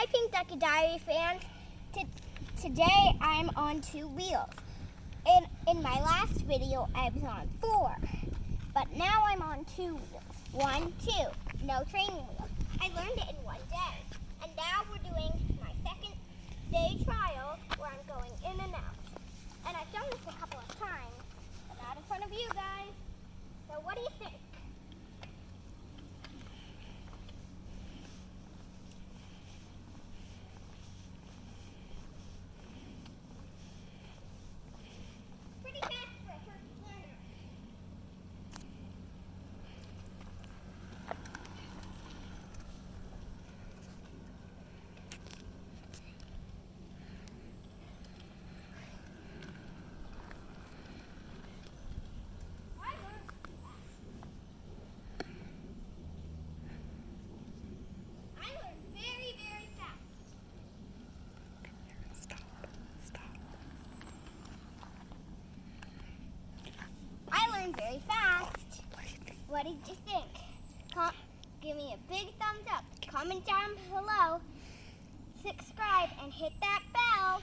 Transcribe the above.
Hi Pink Ducky Diary fans. Today I'm on 2 wheels. In my last video I was on 4, but now I'm on 2 wheels. 1, 2, no training wheels. I learned it in 1 day. And now we're doing my second day trial where I'm going in and out. And I've done this a couple of times, but not in front of you guys. So what do you think? Pretty fast for a first learner. I learned very, very fast. I learned very fast. What did you think? Give me a big thumbs up. Comment down below. Subscribe and hit that bell.